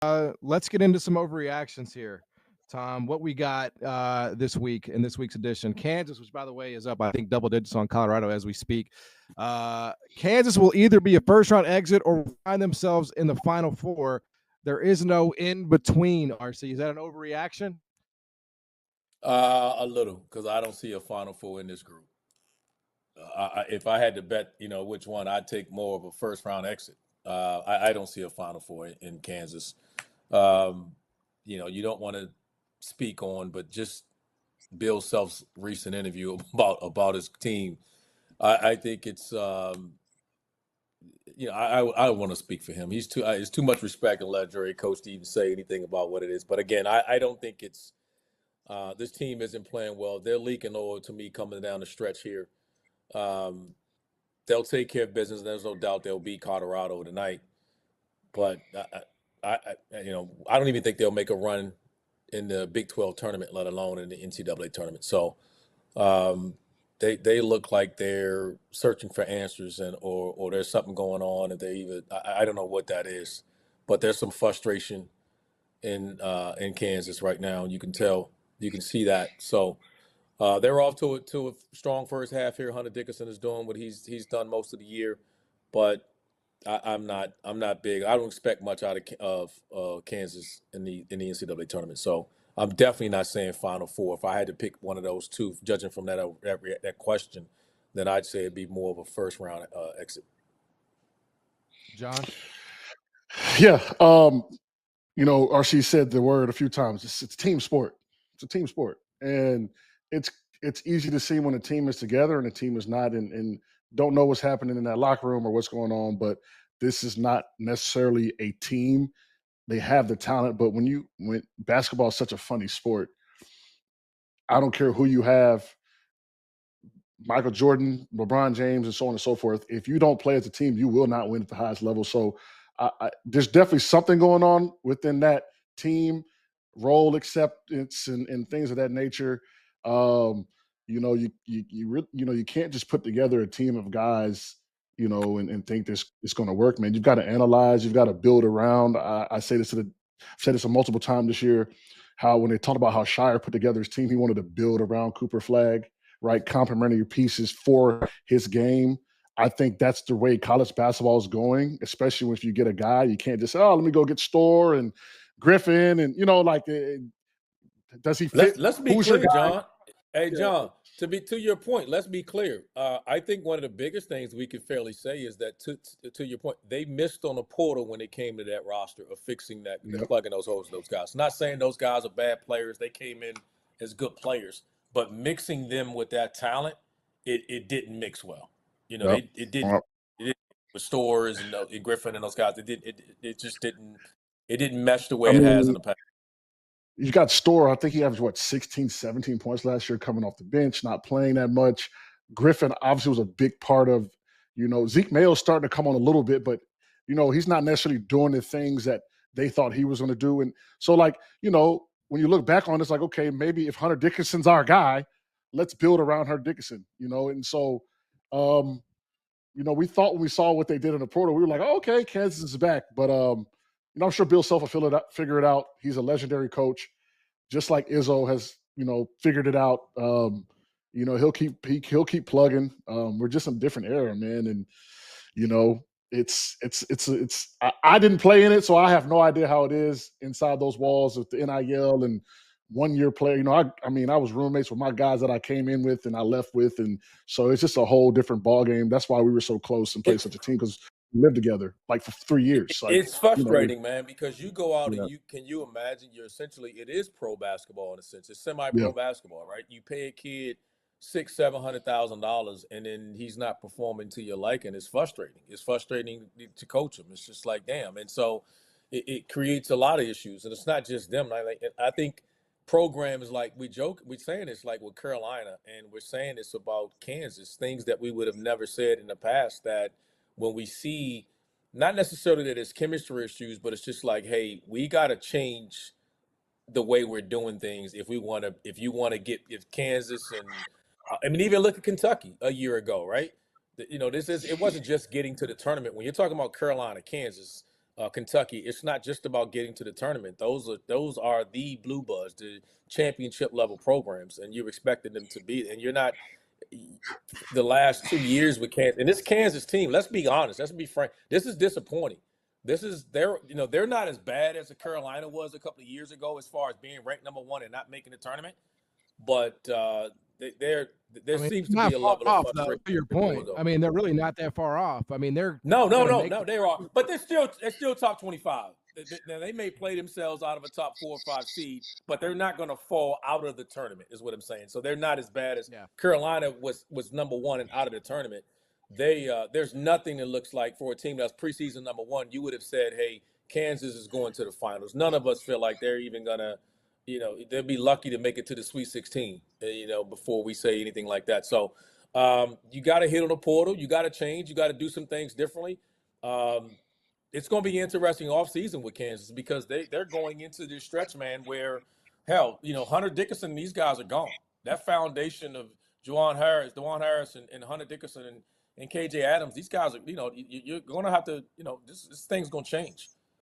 Let's get into some overreactions here, Tom. What we got this week in this week's edition? Kansas, which by the way is up, I think double digits on Colorado as we speak. Kansas will either be a first round exit or find themselves in the Final Four. There is no in between. RC, is that an overreaction? A little, because I don't see a Final Four in this group. If I had to bet, which one, I'd take more of a first round exit. I don't see a Final Four in Kansas. You don't want to speak on, but just Bill Self's recent interview about his team, I think it's I want to speak for him. It's too much respect and legendary coach to even say anything about what it is. But again, I don't think it's this team isn't playing well. They're leaking oil to me coming down the stretch here. They'll take care of business. There's no doubt they'll beat Colorado tonight. But I don't even think they'll make a run in the Big 12 tournament, let alone in the NCAA tournament. So they look like they're searching for answers, or there's something going on, and I don't know what that is, but there's some frustration in Kansas right now, and you can see that. So they're off to a strong first half here. Hunter Dickinson is doing what he's done most of the year, but I'm not big. I don't expect much out of Kansas in the NCAA tournament. So I'm definitely not saying Final Four. If I had to pick one of those two, judging from that question, then I'd say it'd be more of a first round exit. John? Yeah. RC said the word a few times. It's a team sport. It's a team sport. And it's easy to see when a team is together and a team is not, and don't know what's happening in that locker room or what's going on. But this is not necessarily a team. They have the talent, but when basketball is such a funny sport, I don't care who you have, Michael Jordan, LeBron James, and so on and so forth. If you don't play as a team, you will not win at the highest level. So there's definitely something going on within that team, role acceptance and things of that nature. You can't just put together a team of guys, and think this is going to work, man. You've got to analyze, you've got to build around. I say this I've said this a multiple times this year, how when they talked about how Shire put together his team, he wanted to build around Cooper Flagg, right? Complementary pieces for his game. I think that's the way college basketball is going, especially if you get a guy. You can't just say, oh, let me go get Storr and Griffin and, does he fit? Let's be clear, John. Hey, John, to your point, let's be clear. I think one of the biggest things we can fairly say is that, to your point, they missed on the portal when it came to that roster of fixing that, plugging those holes, those guys. Not saying those guys are bad players. They came in as good players. But mixing them with that talent, it didn't mix well. It didn't with Storrs and Griffin and those guys. It just didn't mesh the way it has in the past. You got Storr. I think he averaged 16, 17 points last year, coming off the bench, not playing that much. Griffin obviously was a big part of. Zeke Mayo's starting to come on a little bit, but he's not necessarily doing the things that they thought he was going to do. And so, when you look back on it, it's like, okay, maybe if Hunter Dickinson's our guy, let's build around Hunter Dickinson, And so, we thought when we saw what they did in the portal, we were like, oh, okay, Kansas is back. But, I'm sure Bill Self will figure it out. He's a legendary coach, just like Izzo has, figured it out. He'll keep plugging. We're just in a different era, man. And, I didn't play in it, so I have no idea how it is inside those walls with the NIL and 1 year player. I was roommates with my guys that I came in with and I left with, and so it's just a whole different ball game. That's why we were so close and played such a team, because we lived together for 3 years. It's frustrating, man, because you go out and can you imagine? It is pro basketball in a sense. It's semi-pro basketball, right? You pay a kid $600,000-$700,000, and then he's not performing to your liking. It's frustrating. It's frustrating to coach him. It's just like, damn. And so it creates a lot of issues, and it's not just them. I think programs like we're saying this like with Carolina, and we're saying this about Kansas, things that we would have never said in the past, that when we see, not necessarily that it's chemistry issues, but it's just like, hey, we got to change the way we're doing things if you want to Kansas and even look at Kentucky a year ago, right? It wasn't just getting to the tournament. When you're talking about Carolina, Kansas, Kentucky, it's not just about getting to the tournament. Those are the blue bloods, the championship level programs, and you're expecting them to be. And you're not. The last 2 years with Kansas, and this Kansas team, let's be honest, let's be frank, this is disappointing. They're not as bad as the Carolina was a couple of years ago as far as being ranked number 1 and not making the tournament. But there seems to be a level of frustration. To your point, I mean, they're really not that far off. I mean, they're no, they are, but they're still top 25. They may play themselves out of a top 4 or 5 seed, but they're not going to fall out of the tournament, is what I'm saying. So they're not as bad as Carolina was number 1 and out of the tournament. There's nothing that looks like, for a team that's preseason number 1, you would have said, hey, Kansas is going to the finals. None of us feel like they're even gonna. They'll be lucky to make it to the Sweet 16, before we say anything like that. So you got to hit on the portal. You got to change. You got to do some things differently. It's going to be interesting offseason with Kansas because they're going into this stretch, man, where, hell, Hunter Dickinson, these guys are gone. That foundation of DeJuan Harris and Hunter Dickinson and KJ Adams, these guys are, you're going to have to, this thing's going to change.